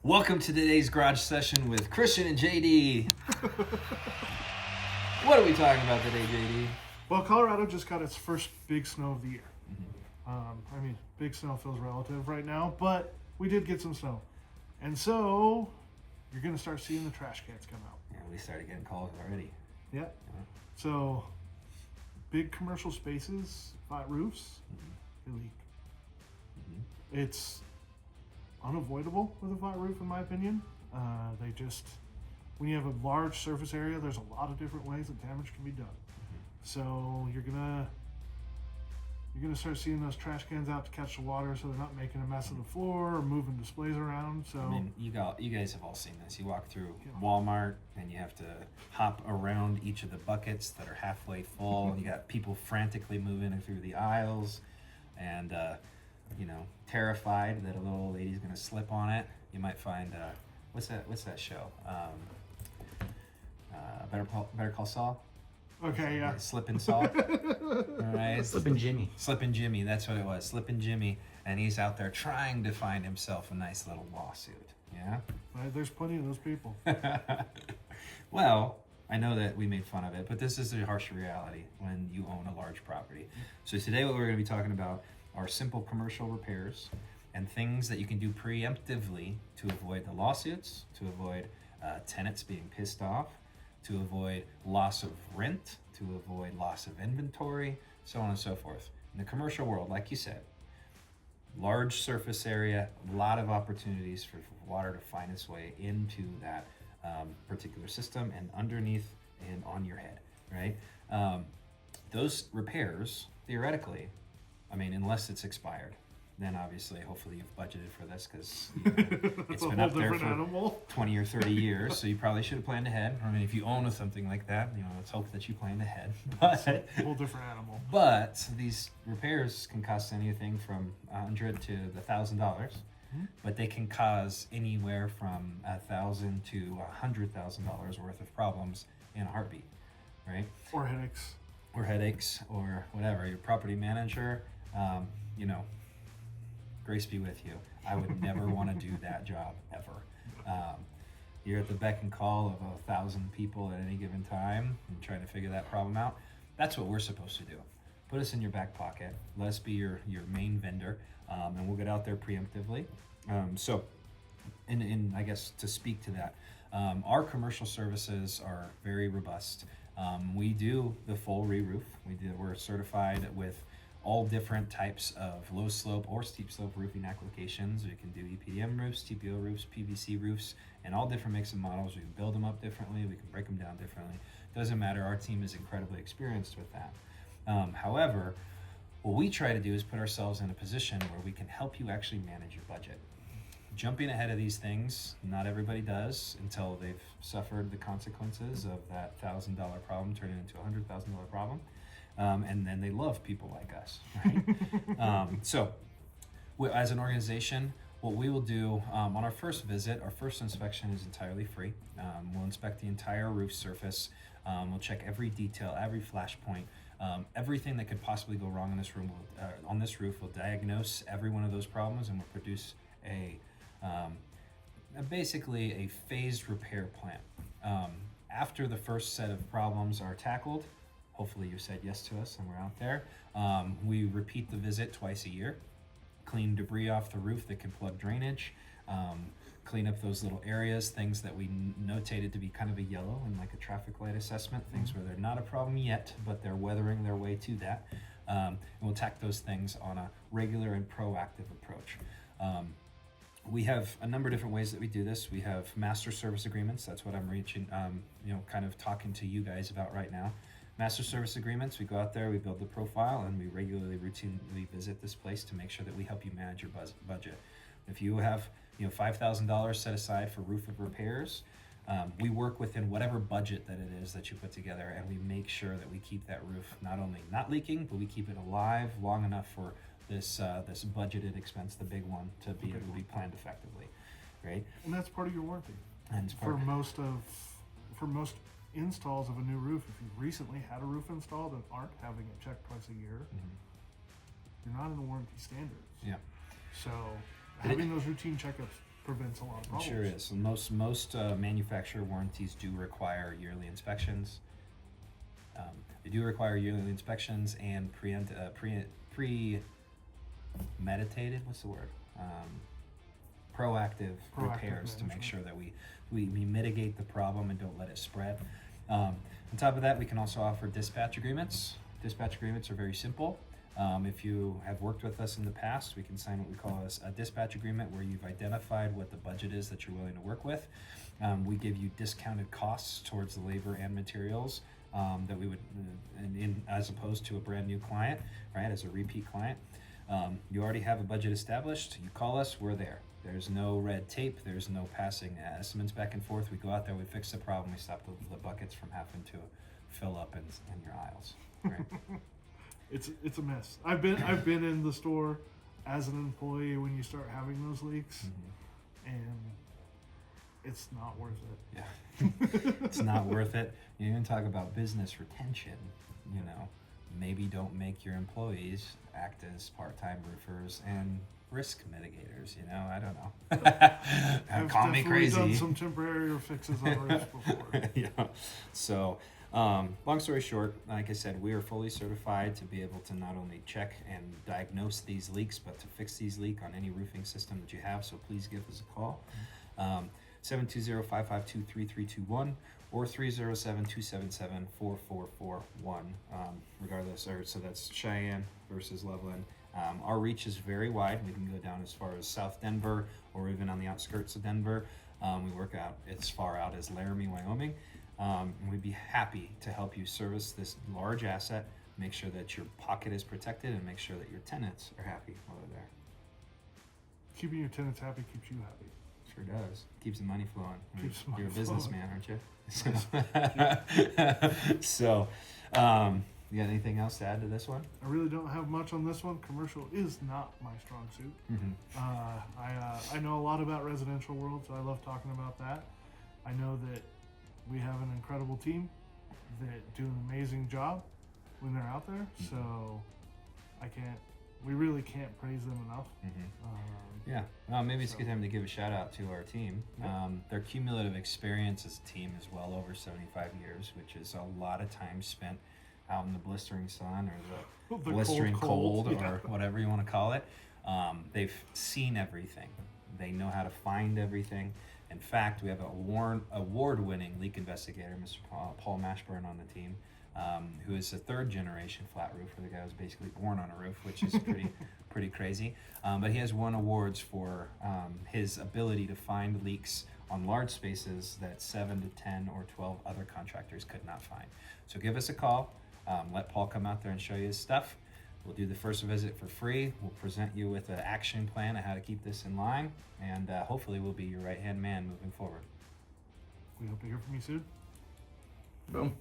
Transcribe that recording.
Welcome to today's garage session with Christian and JD. What are we talking about today, JD? Well, Colorado just got its first big snow of the year. Big snow feels relative right now, but we did get some snow. And so, you're going to start seeing the trash cans come out. Yeah, we started getting calls already. Yeah. So, big commercial spaces, flat roofs, they leak. It's unavoidable with a flat roof, in my opinion. When you have a large surface area, there's a lot of different ways that damage can be done. So you're gonna start seeing those trash cans out to catch the water, so they're not making a mess of the floor or moving displays around. So I mean, you guys have all seen this. You walk through Walmart and you have to hop around each of the buckets that are halfway full, and you got people frantically moving through the aisles, and terrified that a little old lady's gonna slip on it. You might find what's that show? Better Call Saul. Okay, yeah. Slippin' Saul. All right. Slippin' Jimmy. Slippin' Jimmy, that's what it was. Slippin' Jimmy, and he's out there trying to find himself a nice little lawsuit. Yeah? Right, there's plenty of those people. Well, I know that we made fun of it, but this is the harsh reality when you own a large property. So today what we're going to be talking about are simple commercial repairs and things that you can do preemptively to avoid the lawsuits, to avoid tenants being pissed off, to avoid loss of rent, to avoid loss of inventory, so on and so forth. In the commercial world, like you said, large surface area, a lot of opportunities for water to find its way into that particular system and underneath and on your head, right? Those repairs, theoretically, unless it's expired, then obviously, hopefully you've budgeted for this because it's been up there for 20 or 30 years, so you probably should have planned ahead. If you own something like that, let's hope that you planned ahead. It's a whole different animal. But these repairs can cost anything from $100 to $1,000, but they can cause anywhere from $1,000 to $100,000 worth of problems in a heartbeat, right? Or headaches. Or headaches, or whatever. Your property manager, grace be with you. I would never want to do that job ever. You're at the beck and call of 1,000 people at any given time and trying to figure that problem out. That's what we're supposed to do. Put us in your back pocket. Let us be your main vendor, and we'll get out there preemptively. And I guess to speak to that, our commercial services are very robust. We do the full re-roof. We're certified with all different types of low slope or steep slope roofing applications. We can do EPDM roofs, TPO roofs, PVC roofs, and all different makes and models. We can build them up differently. We can break them down differently. Doesn't matter. Our team is incredibly experienced with that. However, what we try to do is put ourselves in a position where we can help you actually manage your budget. Jumping ahead of these things, not everybody does until they've suffered the consequences of that $1,000 problem turning into a $100,000 problem. And then they love people like us, right? So as an organization, what we will do on our first visit, our first inspection is entirely free. We'll inspect the entire roof surface. We'll check every detail, every flash point, everything that could possibly go wrong in this room. On this roof, we'll diagnose every one of those problems, and we'll produce basically a phased repair plan. After the first set of problems are tackled, hopefully you said yes to us and we're out there. We repeat the visit twice a year, clean debris off the roof that can plug drainage, clean up those little areas, things that we notated to be kind of a yellow in like a traffic light assessment, things where they're not a problem yet, but they're weathering their way to that. And we'll tack those things on a regular and proactive approach. We have a number of different ways that we do this. We have master service agreements. That's what I'm kind of talking to you guys about right now. Master service agreements, we go out there, we build the profile, and we regularly, routinely visit this place to make sure that we help you manage your budget. If you have $5,000 set aside for roof repairs, we work within whatever budget that it is that you put together, and we make sure that we keep that roof not only not leaking, but we keep it alive long enough for this budgeted expense, the big one, to be able to be planned effectively, right? And that's part of your warranty. And for most installs of a new roof, if you've recently had a roof installed and aren't having it checked twice a year, you're not in the warranty standards. Yeah. So having those routine checkups prevents a lot of It problems. sure is. And most manufacturer warranties do require yearly inspections. They do require yearly inspections and premeditated. What's the word? Proactive repairs to make management. sure that we mitigate the problem and don't let it spread. On top of that, we can also offer dispatch agreements. Dispatch agreements are very simple. If you have worked with us in the past, we can sign what we call a dispatch agreement where you've identified what the budget is that you're willing to work with. We give you discounted costs towards the labor and materials that we would, as opposed to a brand new client, right, as a repeat client. You already have a budget established. You call us, we're there. There's no red tape. There's no passing estimates back and forth. We go out there, we fix the problem, we stop the buckets from having to fill up in your aisles. Right? It's a mess. I've been in the store as an employee when you start having those leaks, and it's not worth it. Yeah, it's not worth it. You're gonna talk about business retention. You know, maybe don't make your employees act as part-time roofers and risk mitigators. You know, I don't know. I've Call me definitely crazy. done some temporary fixes on roofs before. Yeah. So, long story short, like I said, we are fully certified to be able to not only check and diagnose these leaks, but to fix these leaks on any roofing system that you have. So please give us a call. 720-552-3321 or 307-277-4441. Regardless, so that's Cheyenne versus Loveland. Our reach is very wide. We can go down as far as South Denver or even on the outskirts of Denver. We work out as far out as Laramie, Wyoming. And we'd be happy to help you service this large asset, make sure that your pocket is protected, and make sure that your tenants are happy while they're there. Keeping your tenants happy keeps you happy. Sure does. Keeps the money flowing. Keeps the money You're a flowing. businessman, aren't you? So, you got anything else to add to this one? I really don't have much on this one. Commercial is not my strong suit. I know a lot about residential world, so I love talking about that. I know that we have an incredible team that do an amazing job when they're out there. So we really can't praise them enough. Yeah, well, maybe it's a good time to give a shout out to our team. Their cumulative experience as a team is well over 75 years, which is a lot of time spent out in the blistering sun or the blistering cold yeah. or whatever you want to call it. They've seen everything. They know how to find everything. In fact, we have an award-winning leak investigator, Mr. Paul Mashburn, on the team, who is a third-generation flat roofer. The guy was basically born on a roof, which is pretty crazy. But he has won awards for his ability to find leaks on large spaces that 7 to 10 or 12 other contractors could not find. So give us a call. Let Paul come out there and show you his stuff. We'll do the first visit for free. We'll present you with an action plan of how to keep this in line, and hopefully we'll be your right-hand man moving forward. We hope to hear from you soon. Boom.